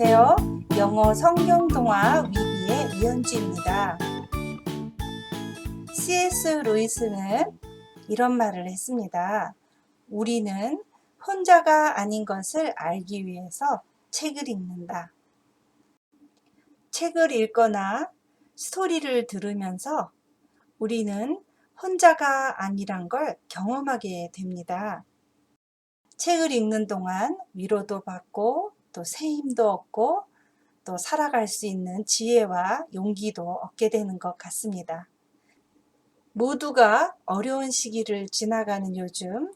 안녕하세요. 영어 성경 동화 위비의 이현주입니다. C.S. 루이스는 이런 말을 했습니다. 우리는 혼자가 아닌 것을 알기 위해서 책을 읽는다. 책을 읽거나 스토리를 들으면서 우리는 혼자가 아니란 걸 경험하게 됩니다. 책을 읽는 동안 위로도 받고 또 새 힘도 얻고 또 살아갈 수 있는 지혜와 용기도 얻게 되는 것 같습니다. 모두가 어려운 시기를 지나가는 요즘,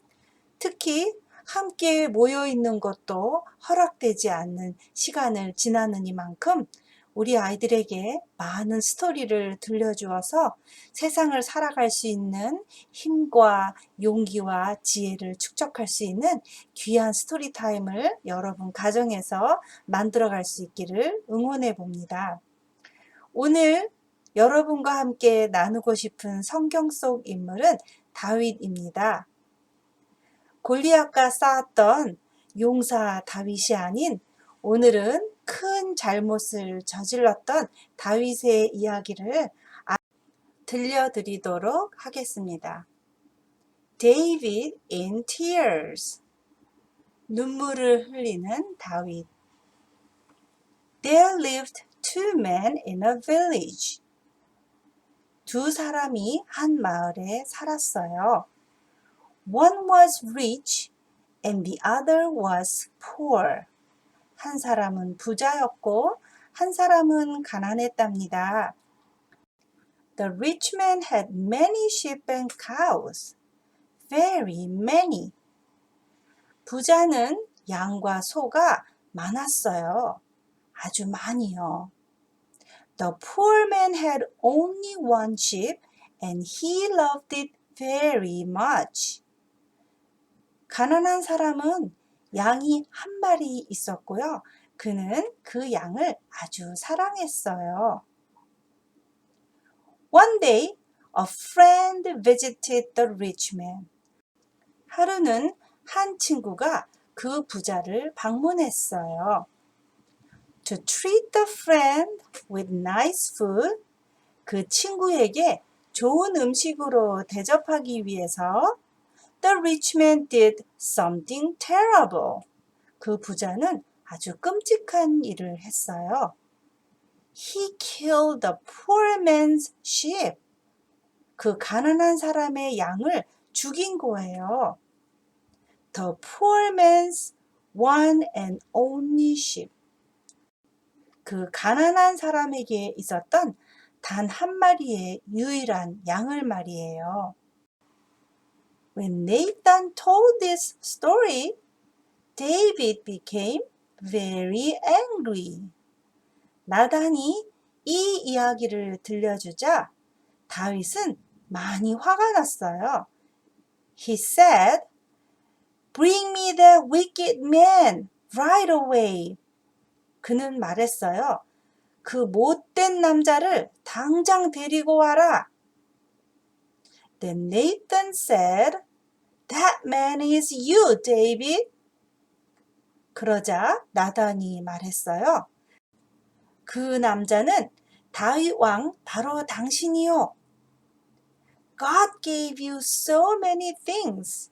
특히 함께 모여 있는 것도 허락되지 않는 시간을 지나는 이만큼 우리 아이들에게 많은 스토리를 들려주어서 세상을 살아갈 수 있는 힘과 용기와 지혜를 축적할 수 있는 귀한 스토리 타임을 여러분 가정에서 만들어갈 수 있기를 응원해 봅니다. 오늘 여러분과 함께 나누고 싶은 성경 속 인물은 다윗입니다. 골리앗과 싸웠던 용사 다윗이 아닌 오늘은 큰 잘못을 저질렀던 다윗의 이야기를 들려드리도록 하겠습니다. David in tears. 눈물을 흘리는 다윗. There lived two men in a village. 두 사람이 한 마을에 살았어요. One was rich and the other was poor. 한 사람은 부자였고 한 사람은 가난했답니다. The rich man had many sheep and cows. Very many. 부자는 양과 소가 많았어요. 아주 많이요. The poor man had only one sheep and he loved it very much. 가난한 사람은 양이 한 마리 있었고요. 그는 그 양을 아주 사랑했어요. One day, a friend visited the rich man. 하루는 한 친구가 그 부자를 방문했어요. To treat the friend with nice food, 그 친구에게 좋은 음식으로 대접하기 위해서 The rich man did something terrible. 그 부자는 아주 끔찍한 일을 했어요. He killed the poor man's sheep. 그 가난한 사람의 양을 죽인 거예요. The poor man's one and only sheep. 그 가난한 사람에게 있었던 단 한 마리의 유일한 양을 말이에요. When Nathan told this story, David became very angry. 나단이 이 이야기를 들려주자 다윗은 많이 화가 났어요. He said, Bring me that wicked man right away. 그는 말했어요. 그 못된 남자를 당장 데리고 와라. Then Nathan said, That man is you, David. 그러자 나단이 말했어요. 그 남자는 다윗 왕 바로 당신이요. God gave you so many things.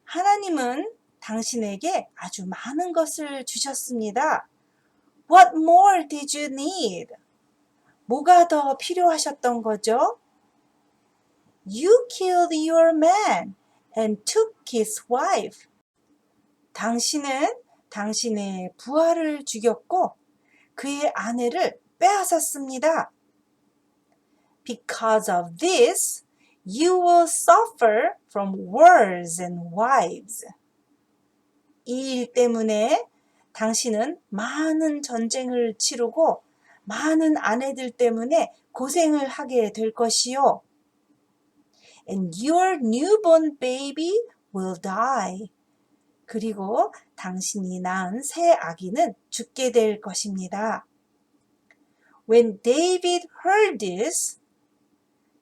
하나님은 당신에게 아주 많은 것을 주셨습니다. What more did you need? 뭐가 더 필요하셨던 거죠? You killed your man and took his wife. 당신은 당신의 부하를 죽였고 그의 아내를 빼앗았습니다. Because of this, you will suffer from wars and wives. 이 일 때문에 당신은 많은 전쟁을 치르고 많은 아내들 때문에 고생을 하게 될 것이요. And your newborn baby will die. 그리고 당신이 낳은 새 아기는 죽게 될 것입니다. When David heard this,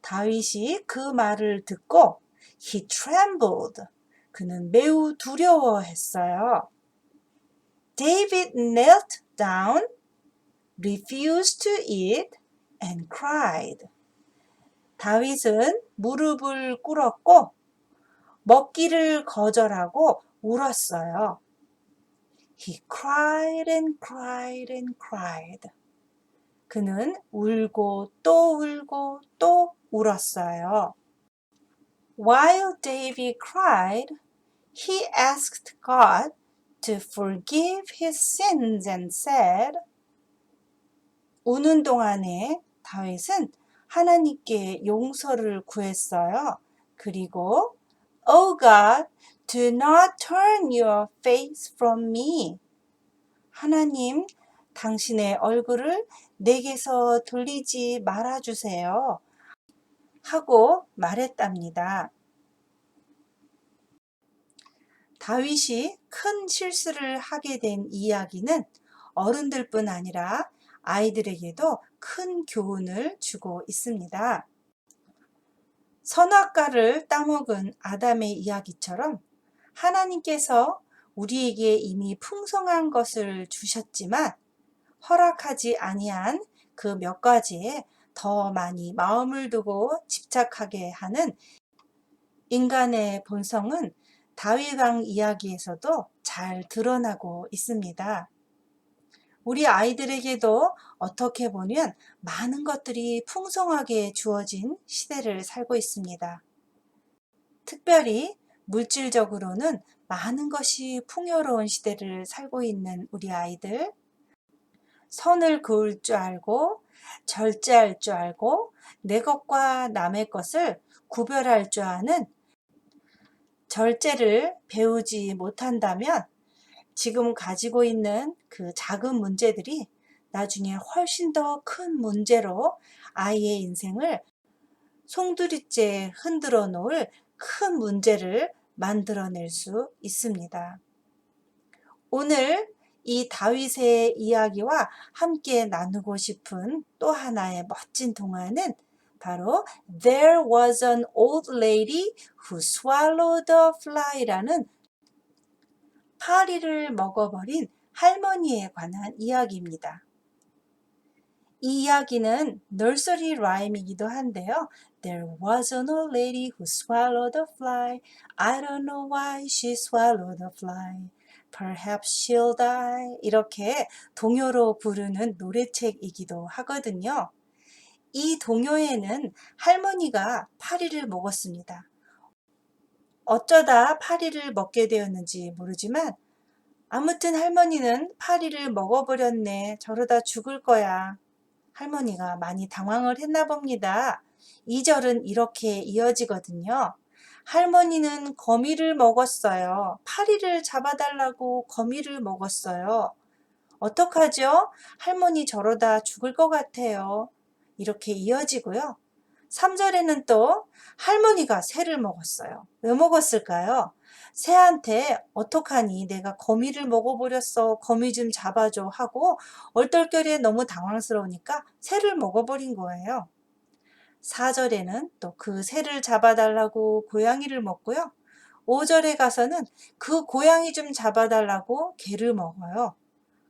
다윗이 그 말을 듣고 he trembled. 그는 매우 두려워했어요. David knelt down, refused to eat, and cried. 다윗은 무릎을 꿇었고 먹기를 거절하고 울었어요. He cried and cried and cried. 그는 울고 또 울고 또 울었어요. While David cried, he asked God to forgive his sins and said, 우는 동안에 다윗은 하나님께 용서를 구했어요. 그리고 Oh God, do not turn your face from me. 하나님, 당신의 얼굴을 내게서 돌리지 말아주세요. 하고 말했답니다. 다윗이 큰 실수를 하게 된 이야기는 어른들뿐 아니라 아이들에게도 큰 교훈을 주고 있습니다. 선악과를 따먹은 아담의 이야기처럼 하나님께서 우리에게 이미 풍성한 것을 주셨지만 허락하지 아니한 그 몇 가지에 더 많이 마음을 두고 집착하게 하는 인간의 본성은 다윗 왕 이야기에서도 잘 드러나고 있습니다. 우리 아이들에게도 어떻게 보면 많은 것들이 풍성하게 주어진 시대를 살고 있습니다. 특별히 물질적으로는 많은 것이 풍요로운 시대를 살고 있는 우리 아이들, 선을 그을 줄 알고 절제할 줄 알고 내 것과 남의 것을 구별할 줄 아는 절제를 배우지 못한다면 지금 가지고 있는 그 작은 문제들이 나중에 훨씬 더 큰 문제로 아이의 인생을 송두리째 흔들어 놓을 큰 문제를 만들어낼 수 있습니다. 오늘 이 다윗의 이야기와 함께 나누고 싶은 또 하나의 멋진 동화는 바로 There was an old lady who swallowed a fly라는 파리를 먹어버린 할머니에 관한 이야기입니다. 이 이야기는 nursery rhyme이기도 한데요. There was an old lady who swallowed a fly. I don't know why she swallowed a fly. Perhaps she'll die. 이렇게 동요로 부르는 노래책이기도 하거든요. 이 동요에는 할머니가 파리를 먹었습니다. 어쩌다 파리를 먹게 되었는지 모르지만 아무튼 할머니는 파리를 먹어버렸네. 저러다 죽을 거야. 할머니가 많이 당황을 했나 봅니다. 2절은 이렇게 이어지거든요. 할머니는 거미를 먹었어요. 파리를 잡아달라고 거미를 먹었어요. 어떡하죠? 할머니 저러다 죽을 것 같아요. 이렇게 이어지고요. 3절에는 또 할머니가 새를 먹었어요. 왜 먹었을까요? 새한테 어떡하니 내가 거미를 먹어버렸어. 거미 좀 잡아줘 하고 얼떨결에 너무 당황스러우니까 새를 먹어버린 거예요. 4절에는 또 그 새를 잡아달라고 고양이를 먹고요. 5절에 가서는 그 고양이 좀 잡아달라고 개를 먹어요.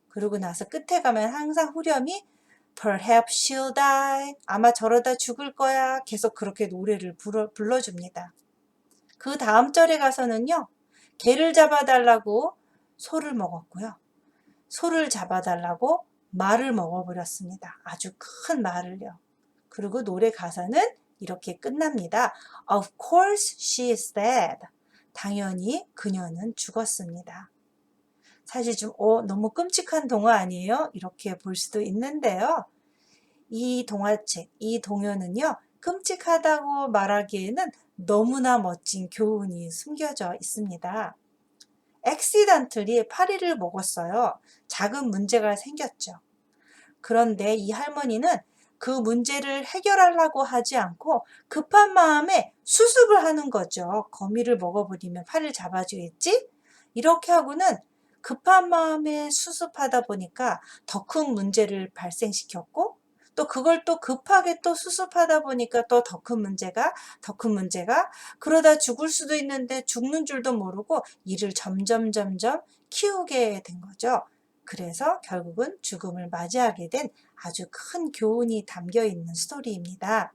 그러고 나서 끝에 가면 항상 후렴이 Perhaps she'll die. 아마 저러다 죽을 거야. 계속 그렇게 노래를 불러줍니다. 그 다음 절에 가서는요. 개를 잡아달라고 소를 먹었고요. 소를 잡아달라고 말을 먹어버렸습니다. 아주 큰 말을요. 그리고 노래 가사는 이렇게 끝납니다. Of course she is dead. 당연히 그녀는 죽었습니다. 사실 좀 너무 끔찍한 동화 아니에요? 이렇게 볼 수도 있는데요. 이 동화책, 이 동요는요. 끔찍하다고 말하기에는 너무나 멋진 교훈이 숨겨져 있습니다. accidentally 파리를 먹었어요. 작은 문제가 생겼죠. 그런데 이 할머니는 그 문제를 해결하려고 하지 않고 급한 마음에 수습을 하는 거죠. 거미를 먹어버리면 파리를 잡아주겠지? 이렇게 하고는 급한 마음에 수습하다 보니까 더 큰 문제를 발생시켰고 또 그걸 또 급하게 또 수습하다 보니까 또 더 큰 문제가 그러다 죽을 수도 있는데 죽는 줄도 모르고 일을 점점 키우게 된 거죠. 그래서 결국은 죽음을 맞이하게 된 아주 큰 교훈이 담겨 있는 스토리입니다.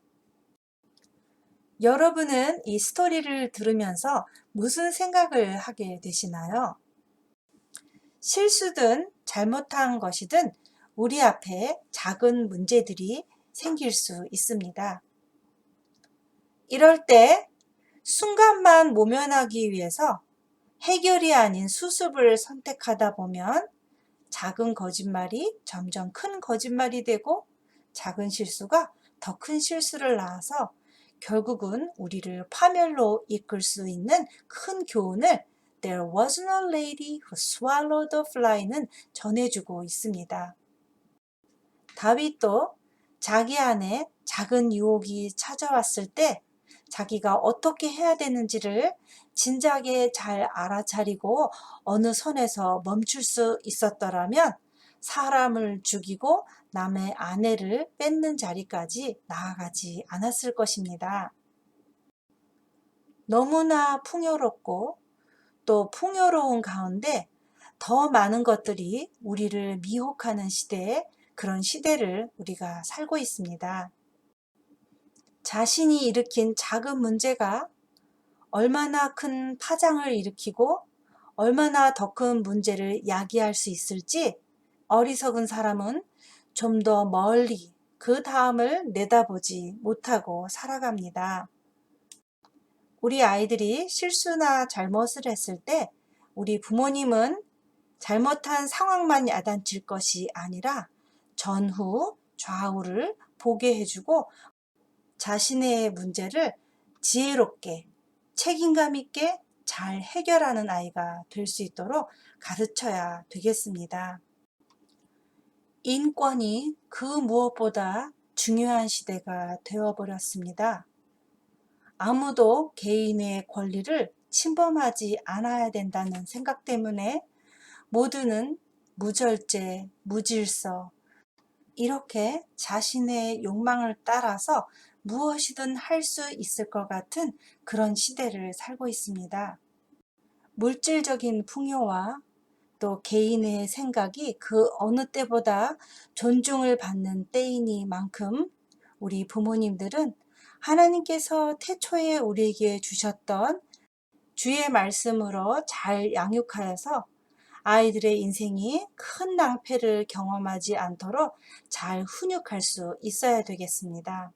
여러분은 이 스토리를 들으면서 무슨 생각을 하게 되시나요? 실수든 잘못한 것이든 우리 앞에 작은 문제들이 생길 수 있습니다. 이럴 때 순간만 모면하기 위해서 해결이 아닌 수습을 선택하다 보면 작은 거짓말이 점점 큰 거짓말이 되고 작은 실수가 더 큰 실수를 낳아서 결국은 우리를 파멸로 이끌 수 있는 큰 교훈을 There wasn't a lady who swallowed a fly는 전해주고 있습니다. 다윗도 자기 안에 작은 유혹이 찾아왔을 때 자기가 어떻게 해야 되는지를 진작에 잘 알아차리고 어느 선에서 멈출 수 있었더라면 사람을 죽이고 남의 아내를 뺏는 자리까지 나아가지 않았을 것입니다. 너무나 풍요롭고 또 풍요로운 가운데 더 많은 것들이 우리를 미혹하는 시대에 그런 시대를 우리가 살고 있습니다. 자신이 일으킨 작은 문제가 얼마나 큰 파장을 일으키고 얼마나 더 큰 문제를 야기할 수 있을지 어리석은 사람은 좀 더 멀리 그 다음을 내다보지 못하고 살아갑니다. 우리 아이들이 실수나 잘못을 했을 때 우리 부모님은 잘못한 상황만 야단칠 것이 아니라 전후 좌우를 보게 해주고 자신의 문제를 지혜롭게 책임감 있게 잘 해결하는 아이가 될 수 있도록 가르쳐야 되겠습니다. 인권이 그 무엇보다 중요한 시대가 되어버렸습니다. 아무도 개인의 권리를 침범하지 않아야 된다는 생각 때문에 모두는 무절제, 무질서, 이렇게 자신의 욕망을 따라서 무엇이든 할 수 있을 것 같은 그런 시대를 살고 있습니다. 물질적인 풍요와 또 개인의 생각이 그 어느 때보다 존중을 받는 때이니만큼 우리 부모님들은 하나님께서 태초에 우리에게 주셨던 주의 말씀으로 잘 양육하여서 아이들의 인생이 큰 낭패를 경험하지 않도록 잘 훈육할 수 있어야 되겠습니다.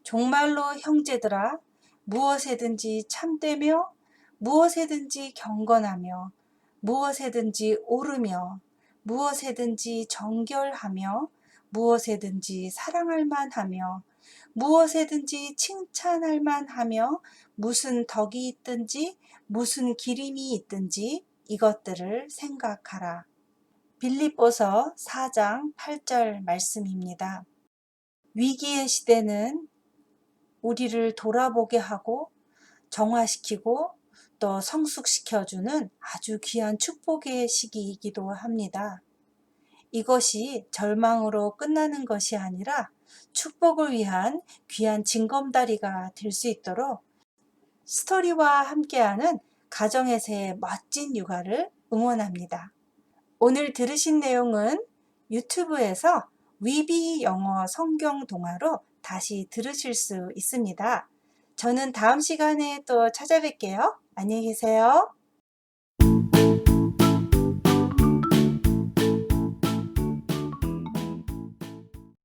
정말로 형제들아, 무엇에든지 참되며 무엇에든지 경건하며 무엇에든지 옳으며 무엇에든지 정결하며 무엇에든지 사랑할 만하며 무엇에든지 칭찬할 만하며 무슨 덕이 있든지 무슨 기림이 있든지 이것들을 생각하라. 빌립보서 4장 8절 말씀입니다. 위기의 시대는 우리를 돌아보게 하고 정화시키고 또 성숙시켜주는 아주 귀한 축복의 시기이기도 합니다. 이것이 절망으로 끝나는 것이 아니라 축복을 위한 귀한 징검다리가 될 수 있도록 스토리와 함께하는 가정에서의 멋진 육아를 응원합니다. 오늘 들으신 내용은 유튜브에서 위비 영어 성경 동화로 다시 들으실 수 있습니다. 저는 다음 시간에 또 찾아뵐게요. 안녕히 계세요.